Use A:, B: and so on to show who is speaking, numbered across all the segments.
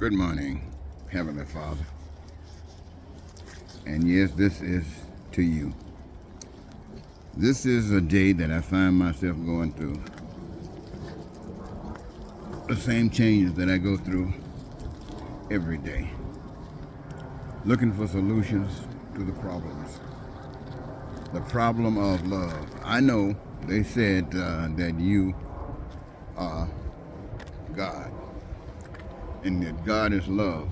A: Good morning, Heavenly Father. And yes, this is to you. This is a day that I find myself going through the same changes that I go through every day, looking for solutions to the problems. The problem of love. I know they said that you are God, and that God is love,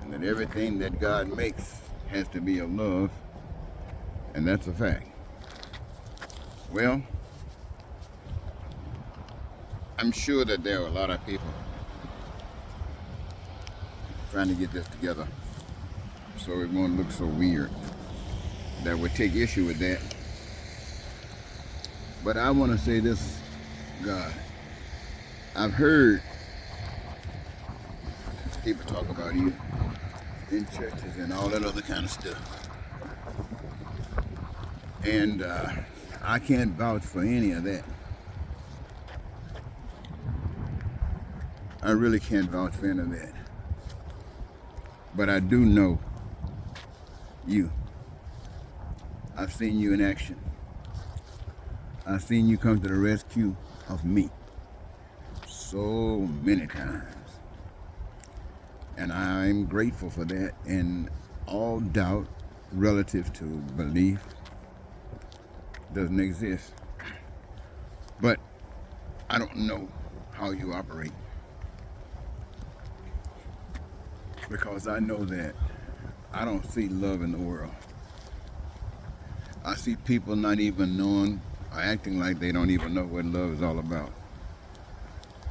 A: and that everything that God makes has to be of love, and that's a fact. Well, I'm sure that there are a lot of people trying to get this together so it won't look so weird that would take issue with that. But I want to say this, God. I've heard people talk about you in churches and all that other kind of stuff. And I can't vouch for any of that. I really can't vouch for any of that. But I do know you. I've seen you in action. I've seen you come to the rescue of me so many times. And I'm grateful for that. And all doubt relative to belief doesn't exist. But I don't know how you operate. Because I know that I don't see love in the world. I see people not even knowing or acting like they don't even know what love is all about.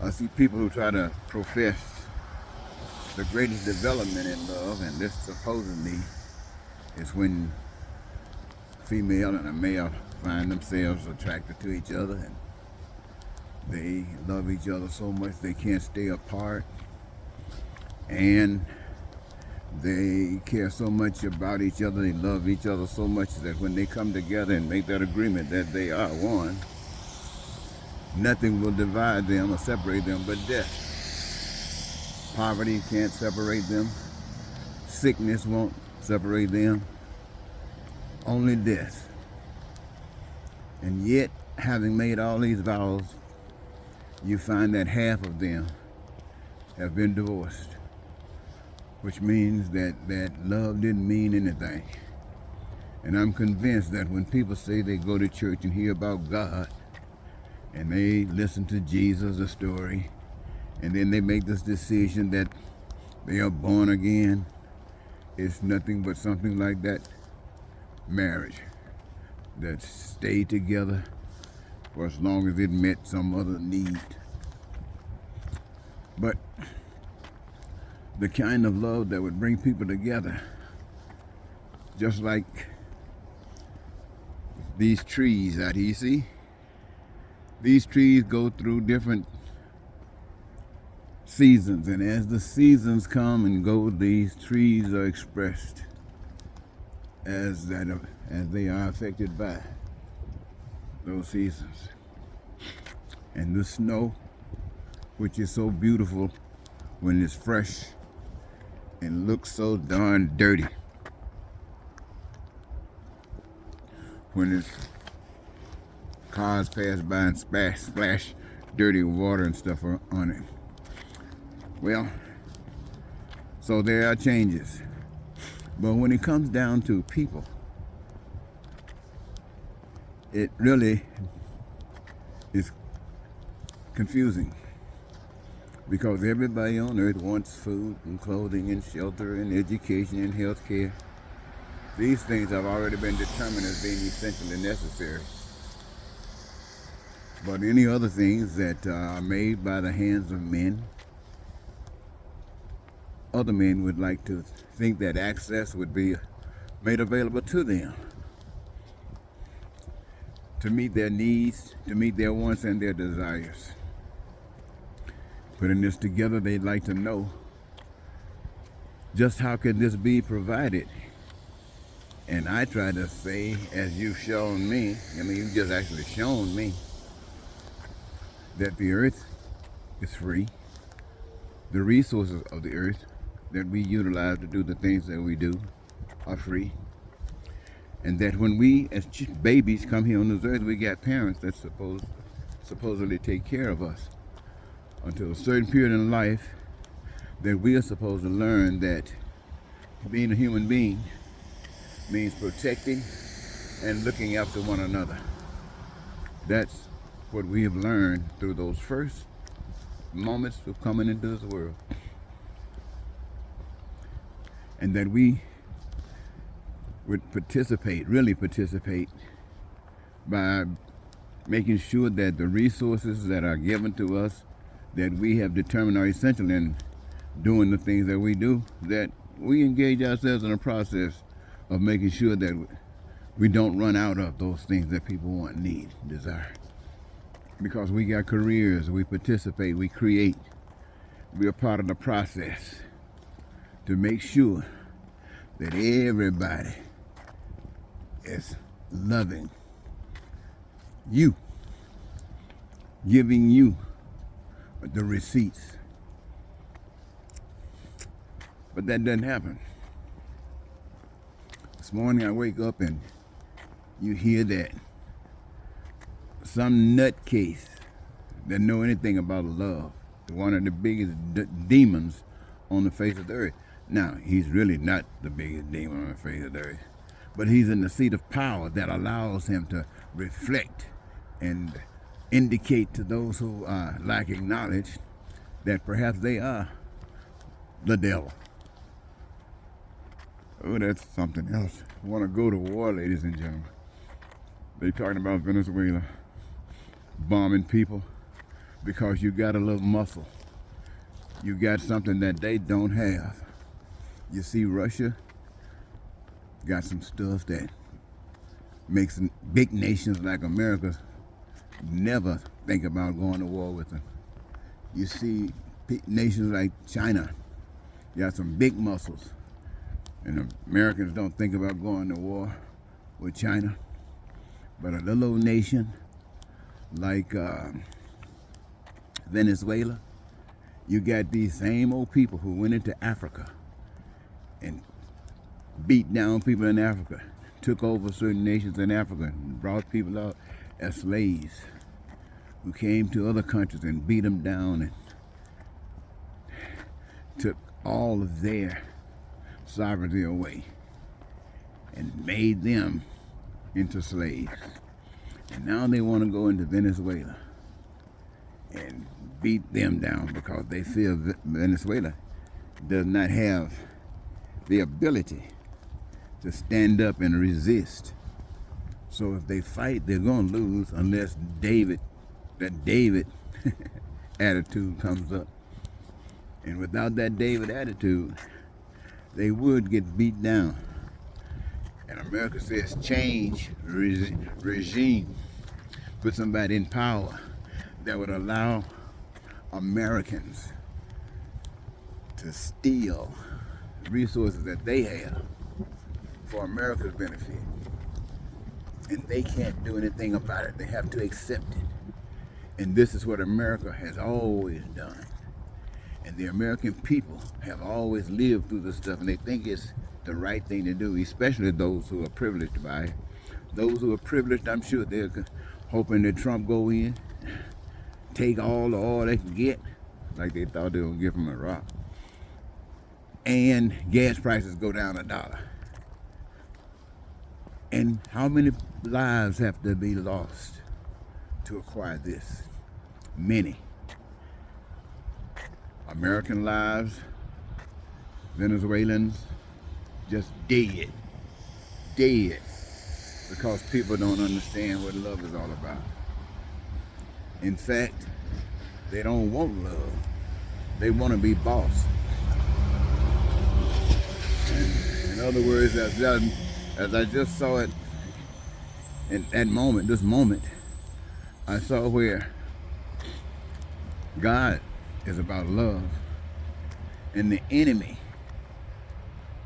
A: I see people who try to profess the greatest development in love, and this supposedly is when female and a male find themselves attracted to each other and they love each other so much they can't stay apart, and they care so much about each other, they love each other so much that when they come together and make that agreement that they are one, nothing will divide them or separate them but death. Poverty can't separate them. Sickness won't separate them. Only death. And yet, having made all these vows, you find that half of them have been divorced, which means that love didn't mean anything. And I'm convinced that when people say they go to church and hear about God, and they listen to Jesus, the story, and then they make this decision that they are born again, it's nothing but something like that marriage that stayed together for as long as it met some other need. But the kind of love that would bring people together, just like these trees out here, you see? These trees go through different seasons, and as the seasons come and go, these trees are expressed as they are affected by those seasons. And the snow, which is so beautiful when it's fresh and looks so darn dirty when it's cars pass by and splash dirty water and stuff on it. Well, so there are changes. But when it comes down to people, it really is confusing. Because everybody on earth wants food and clothing and shelter and education and health care. These things have already been determined as being essentially necessary. But any other things that are made by the hands of men, other men would like to think that access would be made available to them to meet their needs, to meet their wants and their desires. Putting this together, they'd like to know just how can this be provided. And I try to say, as you've shown me, you've just actually shown me that the earth is free, The resources of the earth that we utilize to do the things that we do are free. And that when we as babies come here on this earth, we got parents that supposedly take care of us until a certain period in life that we are supposed to learn that being a human being means protecting and looking after one another. That's what we have learned through those first moments of coming into this world. And that we would really participate by making sure that the resources that are given to us that we have determined are essential in doing the things that we do, that we engage ourselves in a process of making sure that we don't run out of those things that people want, need, desire. Because we got careers, we participate, we create. We are part of the process to make sure that everybody is loving you, giving you the receipts. But that doesn't happen. This morning I wake up and you hear that some nutcase that know anything about love, one of the biggest demons on the face of the earth. Now, he's really not the biggest demon on the face of the earth, but he's in the seat of power that allows him to reflect and indicate to those who are lacking knowledge that perhaps they are the devil. Oh, that's something else. I want to go to war, ladies and gentlemen. They talking about Venezuela bombing people because you got a little muscle. You got something that they don't have. You see, Russia got some stuff that makes big nations like America never think about going to war with them. You see, nations like China got some big muscles. And Americans don't think about going to war with China. But a little old nation like Venezuela, you got these same old people who went into Africa and beat down people in Africa, took over certain nations in Africa and brought people out as slaves who came to other countries and beat them down and took all of their sovereignty away and made them into slaves. And now they want to go into Venezuela and beat them down because they feel Venezuela does not have the ability to stand up and resist. So if they fight, they're going to lose unless that David attitude comes up. And without that David attitude, they would get beat down. And America says change regime. Put somebody in power that would allow Americans to steal resources that they have for America's benefit. And they can't do anything about it. They have to accept it. And this is what America has always done. And the American people have always lived through this stuff, and they think it's the right thing to do, especially those who are privileged by it. Those who are privileged, I'm sure they're hoping that Trump go in, take all the oil they can get, like they thought they were going to give him a rock, and gas prices go down $1. And how many lives have to be lost to acquire this? Many. American lives, Venezuelans, just dead, because people don't understand what love is all about. In fact, they don't want love. They want to be boss. And in other words, as I just saw it in this moment, I saw where God is about love, and the enemy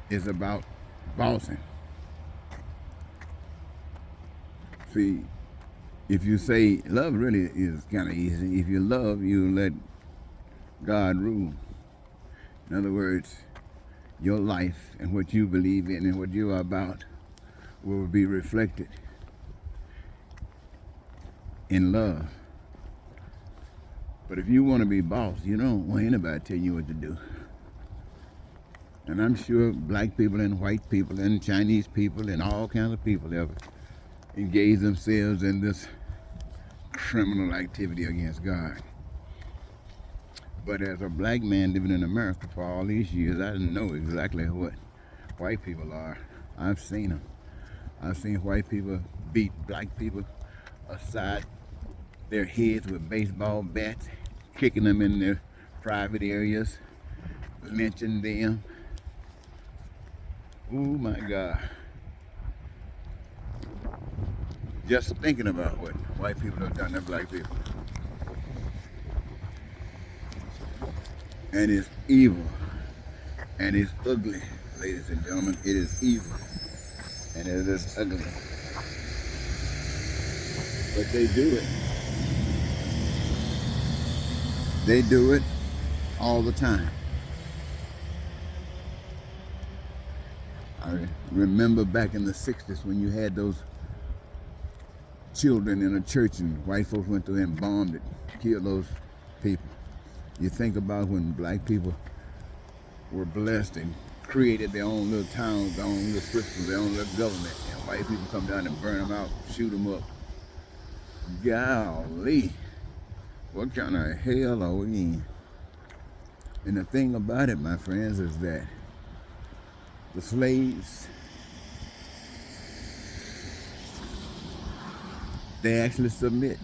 A: is about bossing. See, if you say love really is kind of easy. If you love, you let God rule. In other words, your life and what you believe in and what you are about will be reflected in love. But if you want to be boss, you don't want anybody to tell you what to do. And I'm sure black people and white people and Chinese people and all kinds of people have engaged themselves in this criminal activity against God. But as a black man living in America for all these years, I didn't know exactly what white people are. I've seen them. I've seen white people beat black people aside their heads with baseball bats, kicking them in their private areas, lynching them. Oh my God. Just thinking about what white people have done to black people. And it's evil. And it's ugly, ladies and gentlemen. It is evil. And it is ugly. But they do it. They do it all the time. I remember back in the 60s when you had those children in a church and white folks went through and bombed it, killed those people. You think about when black people were blessed and created their own little towns, their own little systems, their own little government, and white people come down and burn them out, shoot them up. Golly, what kind of hell are we in? And the thing about it, my friends, is that the slaves, they actually submit.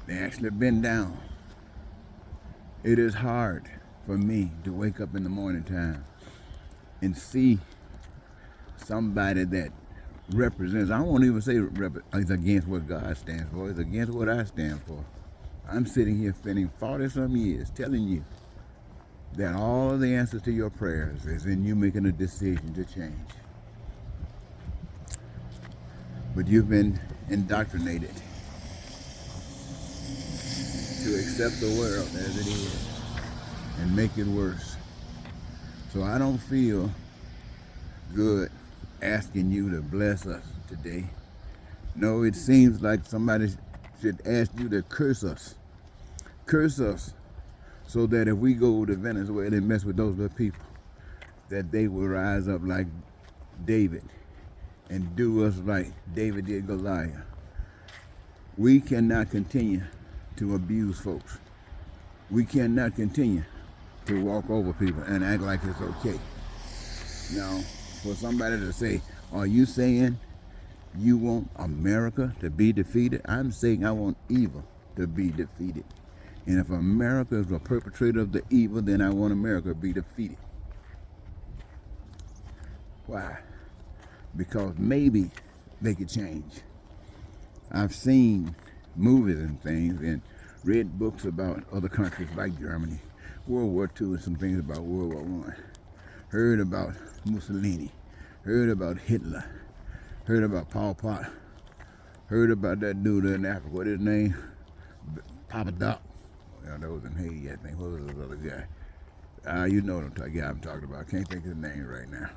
A: They actually bend down. It is hard for me to wake up in the morning time and see somebody that represents, I won't even say it's against what God stands for, it's against what I stand for. I'm sitting here spending 40-some years telling you that all of the answers to your prayers is in you making a decision to change. But you've been indoctrinated to accept the world as it is and make it worse. So I don't feel good asking you to bless us today. No, it seems like somebody should ask you to curse us. Curse us so that if we go to Venezuela and mess with those little people, that they will rise up like David and do us like David did Goliath. We cannot continue to abuse folks. We cannot continue to walk over people and act like it's okay. Now, for somebody to say, are you saying you want America to be defeated? I'm saying I want evil to be defeated. And if America is a perpetrator of the evil, then I want America to be defeated. Why? Because maybe they could change. I've seen movies and things and read books about other countries like Germany, World War II, and some things about World War I. Heard about Mussolini, heard about Hitler, heard about Pol Pot, heard about that dude in Africa, what his name? Papa Doc. Well, that was in Haiti, I think. What was this other guy? You know what I'm talking about. I can't think of his name right now.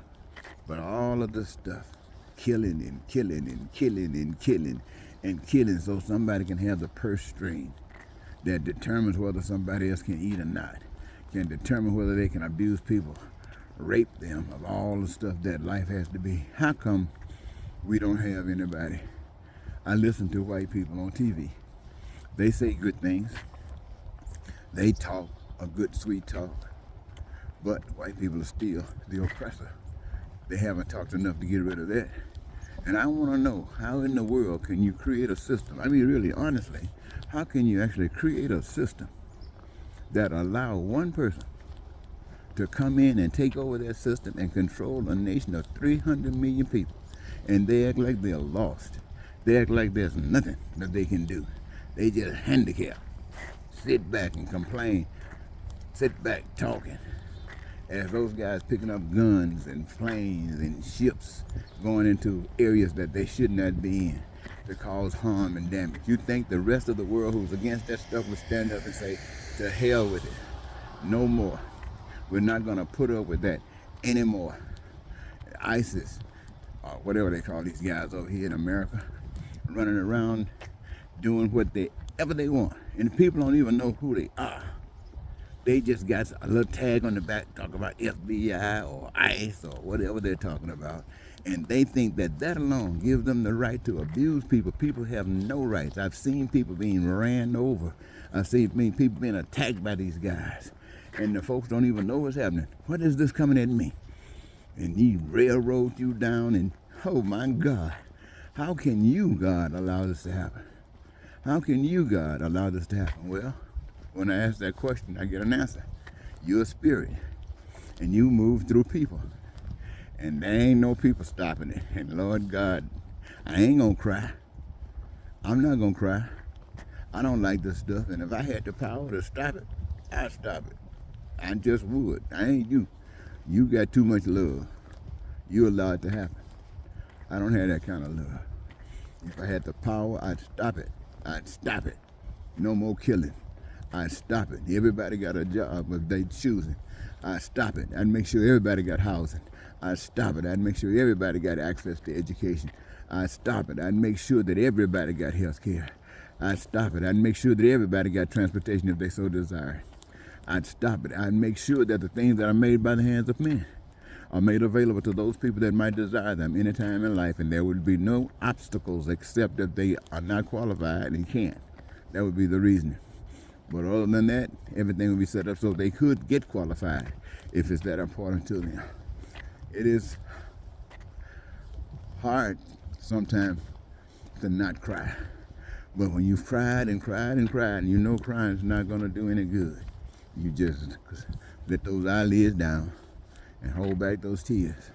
A: But all of this stuff, killing and killing and killing and killing and killing so somebody can have the purse string that determines whether somebody else can eat or not, can determine whether they can abuse people, rape them, of all the stuff that life has to be. How come we don't have anybody? I listen to white people on TV. They say good things. They talk a good, sweet talk. But white people are still the oppressor. They haven't talked enough to get rid of that. And I want to know, how in the world can you create a system? I mean, really, honestly, how can you actually create a system that allow one person to come in and take over that system and control a nation of 300 million people? And they act like they're lost. They act like there's nothing that they can do. They just handicapped. Sit back and complain. Sit back talking. As those guys picking up guns and planes and ships going into areas that they should not be in to cause harm and damage. You think the rest of the world who's against that stuff would stand up and say, to hell with it. No more. We're not going to put up with that anymore. ISIS, or whatever they call these guys over here in America, running around doing whatever they want. And the people don't even know who they are. They just got a little tag on the back talking about FBI or ICE or whatever they're talking about. And they think that that alone gives them the right to abuse people. People have no rights. I've seen people being ran over. I've seen people being attacked by these guys. And the folks don't even know what's happening. What is this coming at me? And he railroad you down and, oh my God, how can you, God, allow this to happen? How can you, God, allow this to happen? Well, when I ask that question, I get an answer. You're a spirit, and you move through people. And there ain't no people stopping it. And Lord God, I ain't gonna cry. I'm not gonna cry. I don't like this stuff, and if I had the power to stop it, I'd stop it. I just would. I ain't you. You got too much love. You allow it to happen. I don't have that kind of love. If I had the power, I'd stop it. I'd stop it. No more killing. I'd stop it. Everybody got a job if they choosing. I'd stop it. I'd make sure everybody got housing. I'd stop it. I'd make sure everybody got access to education. I'd stop it. I'd make sure that everybody got health care. I'd stop it. I'd make sure that everybody got transportation if they so desire. I'd stop it. I'd make sure that the things that are made by the hands of men are made available to those people that might desire them anytime in life, and there would be no obstacles except that they are not qualified and can't. That would be the reason. But other than that, everything would be set up so they could get qualified if it's that important to them. It is hard sometimes to not cry. But when you've cried and cried and cried, and you know crying is not going to do any good, you just let those eyelids down and hold back those tears.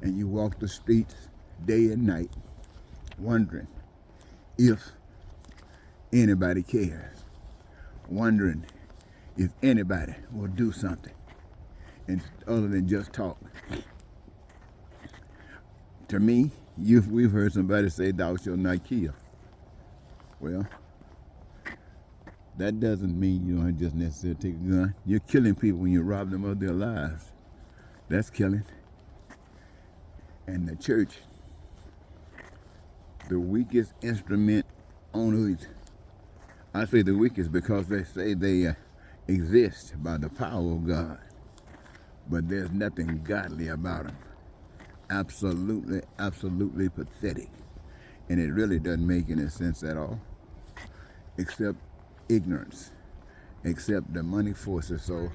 A: And you walk the streets day and night wondering if anybody cares, wondering if anybody will do something and other than just talk. To me, we've heard somebody say, "Thou shalt not kill." Well, that doesn't mean you don't just necessarily take a gun. You're killing people when you rob them of their lives. That's killing. And the church, the weakest instrument on earth. I say the weakest because they say they exist by the power of God. But there's nothing godly about them. Absolutely, absolutely pathetic. And it really doesn't make any sense at all, except ignorance, except the money forces. So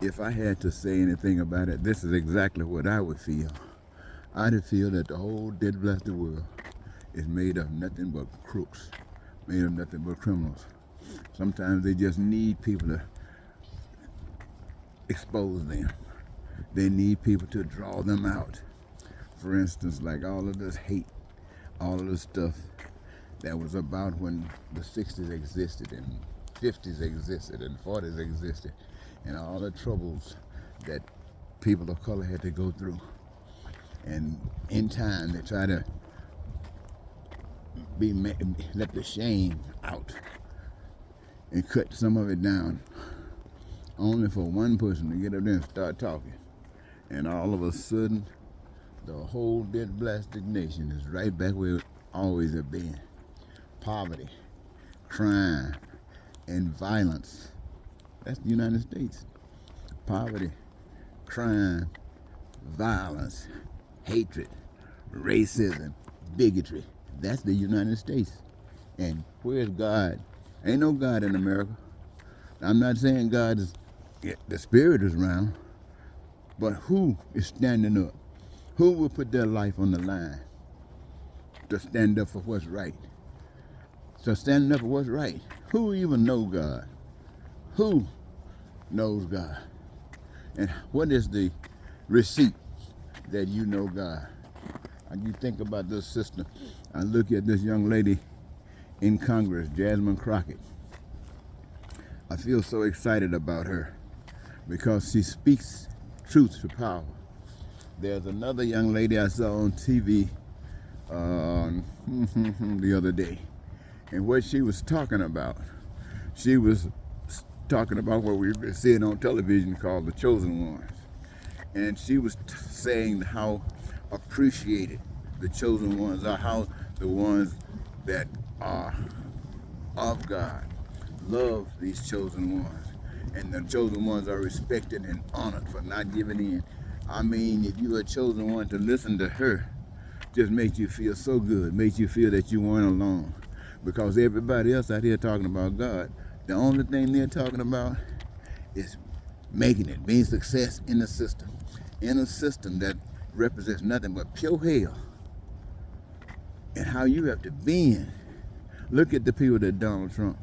A: if I had to say anything about it, this is exactly what I would feel. I'd feel that the whole dead blessed world is made of nothing but crooks, made of nothing but criminals. Sometimes they just need people to expose them. They need people to draw them out. For instance, like all of this hate, all of this stuff that was about when the 60s existed and 50s existed and 40s existed, and all the troubles that people of color had to go through. And in time, they try to let the shame out and cut some of it down, only for one person to get up there and start talking. And all of a sudden, the whole dead blasted nation is right back where it always have been. Poverty, crime, and violence. That's the United States. Poverty, crime, violence, hatred, racism, bigotry. That's the United States. And where's God? Ain't no God in America. I'm not saying God is, the spirit is around, but who is standing up? Who will put their life on the line to stand up for what's right? So standing up for what's right. Who even know God? Who knows God? And what is the receipt that you know God? And you think about this sister. I look at this young lady in Congress, Jasmine Crockett. I feel so excited about her because she speaks truth to power. There's another young lady I saw on TV the other day, and what she was talking about, she was talking about what we've been seeing on television called The Chosen Ones. And she was saying how appreciated the chosen ones are, how the ones that are of God love these chosen ones. And the chosen ones are respected and honored for not giving in. I mean, if you are a chosen one, to listen to her just makes you feel so good, makes you feel that you weren't alone. Because everybody else out here talking about God, the only thing they're talking about is making it, being success in a system that represents nothing but pure hell. And how you have to bend. Look at the people that Donald Trump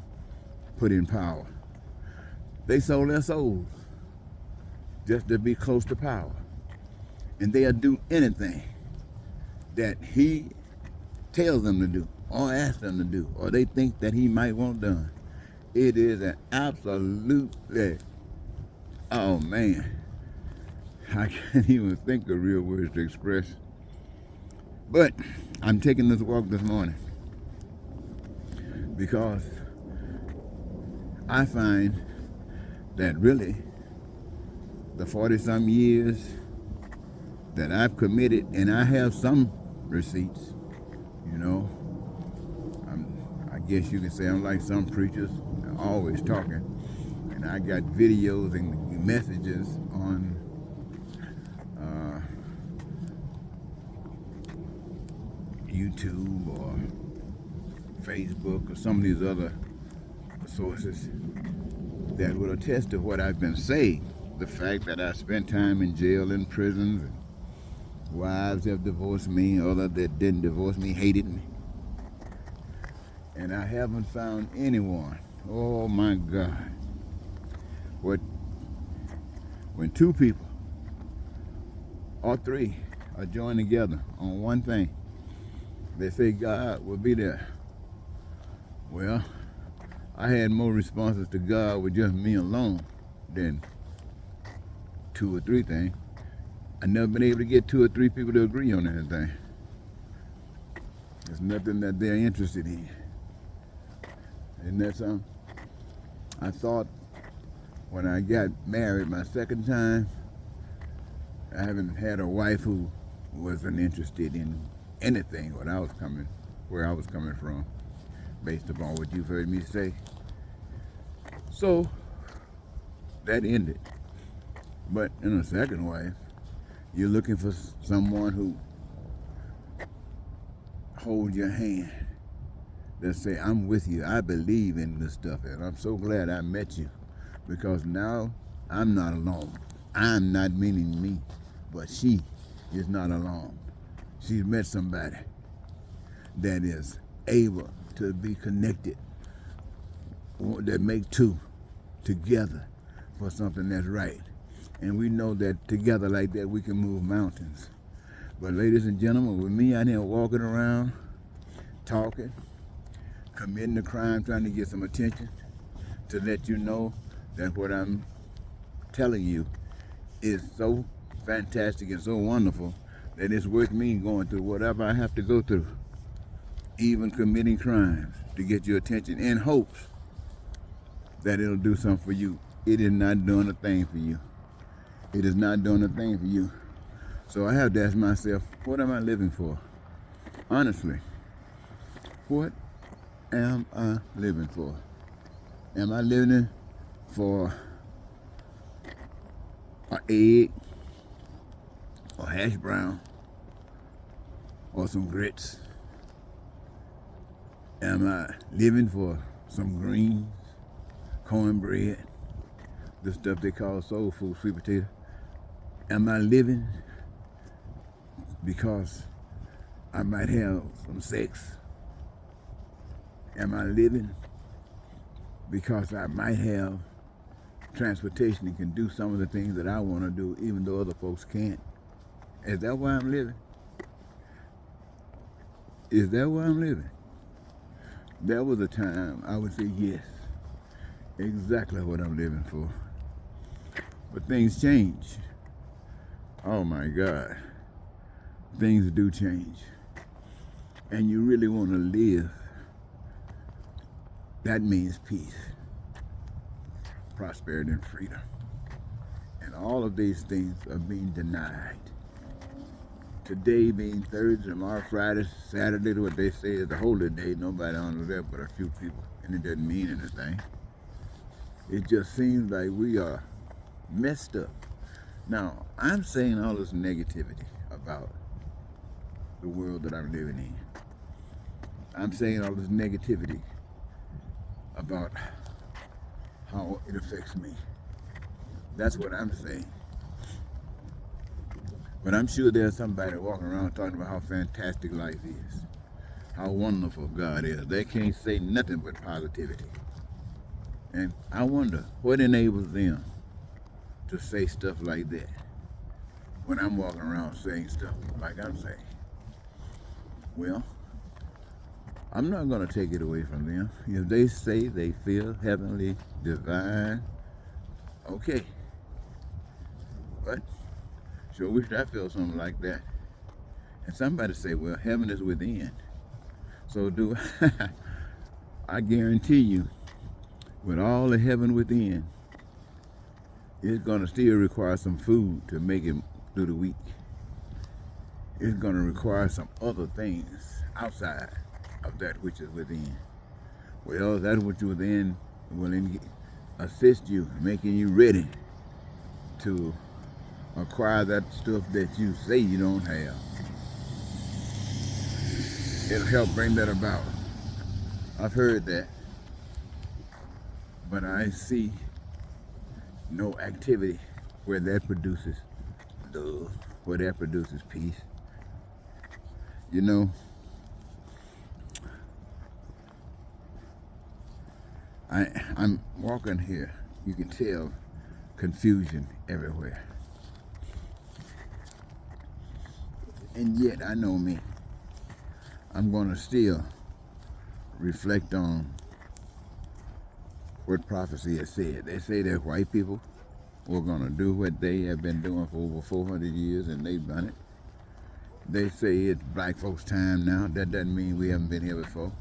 A: put in power. They sold their souls just to be close to power. And they'll do anything that he tells them to do or asks them to do or they think that he might want done. It is an absolutely, oh man, I can't even think of real words to express. But I'm taking this walk this morning because I find that really the 40-some years that I've committed, and I have some receipts, you know, I guess you could say I'm like some preachers, always talking, and I got videos and messages on YouTube or Facebook or some of these other sources that will attest to what I've been saying. The fact that I spent time in jail and prisons, and wives have divorced me, others that didn't divorce me hated me. And I haven't found anyone, oh my God, when two people or three are joined together on one thing, they say God will be there. Well, I had more responses to God with just me alone than 2 or 3 things. I've never been able to get 2 or 3 people to agree on anything. There's nothing that they're interested in. Isn't that something? I thought when I got married my second time, I haven't had a wife who wasn't interested in anything where I was coming from, based upon what you've heard me say. So that ended. But in a second wife, you're looking for someone who holds your hand, that say, I'm with you, I believe in this stuff, and I'm so glad I met you, because now I'm not alone. I'm not meaning me, but she is not alone. She's met somebody that is able to be connected, that make two together for something that's right. And we know that together like that, we can move mountains. But ladies and gentlemen, with me out here walking around, talking, committing a crime, trying to get some attention, to let you know that what I'm telling you is so fantastic and so wonderful that it's worth me going through whatever I have to go through, even committing crimes, to get your attention in hopes that it'll do something for you. It is not doing a thing for you. It is not doing a thing for you. So I have to ask myself, what am I living for? Honestly, what am I living for? Am I living for an egg, or hash brown, or some grits? Am I living for some greens, cornbread, the stuff they call soul food, sweet potato? Am I living because I might have some sex? Am I living because I might have transportation and can do some of the things that I want to do even though other folks can't? Is that why I'm living? Is that why I'm living? There was a time I would say yes, exactly what I'm living for. But things change. Oh my God. Things do change. And you really want to live. That means peace. prosperity and freedom. And all of these things are being denied. Today being Thursday, tomorrow Friday, Saturday, what they say is the holy day. Nobody honors that but a few people, and it doesn't mean anything. It just seems like we are messed up. Now, I'm saying all this negativity about the world that I'm living in. I'm saying all this negativity about how it affects me. That's what I'm saying. But I'm sure there's somebody walking around talking about how fantastic life is, how wonderful God is. They can't say nothing but positivity. And I wonder what enables them to say stuff like that when I'm walking around saying stuff like I'm saying. Well, I'm not going to take it away from them. If they say they feel heavenly, divine, okay. But sure wish I felt something like that. And somebody say, well, heaven is within. So do I guarantee you, with all the heaven within, it's going to still require some food to make it through the week. It's going to require some other things outside of that which is within. Well, that which is within will assist you, making you ready to acquire that stuff that you say you don't have. It'll help bring that about. I've heard that, but I see no activity where that produces love, where that produces peace. You know, I'm walking here. You can tell confusion everywhere. And yet, I know me. I'm going to still reflect on what prophecy has said. They say that white people were going to do what they have been doing for over 400 years, and they've done it. They say it's black folks' time now. That doesn't mean we haven't been here before.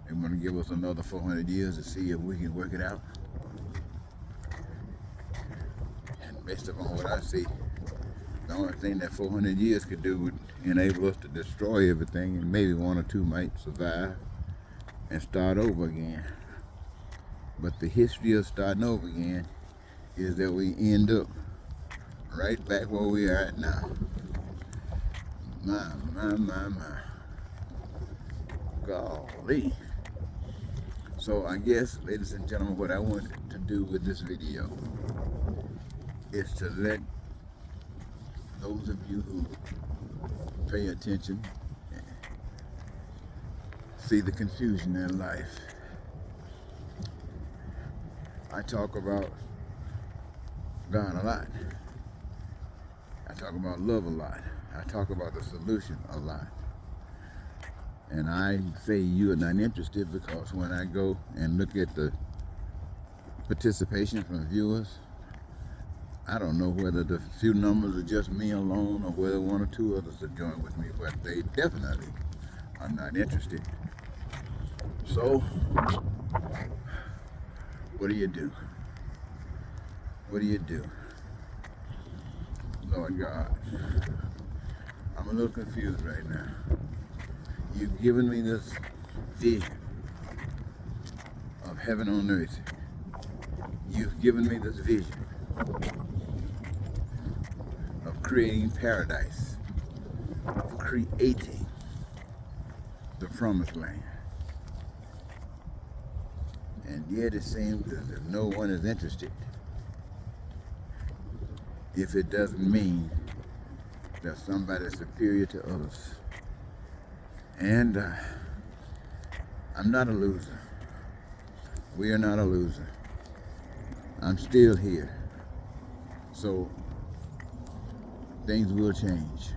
A: They're going to give us another 400 years to see if we can work it out. And based upon what I see, the only thing that 400 years could do would enable us to destroy everything, and maybe one or two might survive and start over again. But the history of starting over again is that we end up right back where we are at now. My. Golly. So I guess, ladies and gentlemen, what I wanted to do with this video is to let those of you who pay attention see the confusion in life. I talk about God a lot. I talk about love a lot. I talk about the solution a lot. And I say you are not interested because when I go and look at the participation from viewers, I don't know whether the few numbers are just me alone or whether one or two others have joined with me, but they definitely are not interested. So, what do you do? What do you do? Lord God, I'm a little confused right now. You've given me this vision of heaven on earth. You've given me this vision of creating paradise, of creating the promised land. And yet it seems as if no one is interested. If it doesn't mean that somebody's superior to others. And I'm not a loser. We are not a loser. I'm still here. So things will change.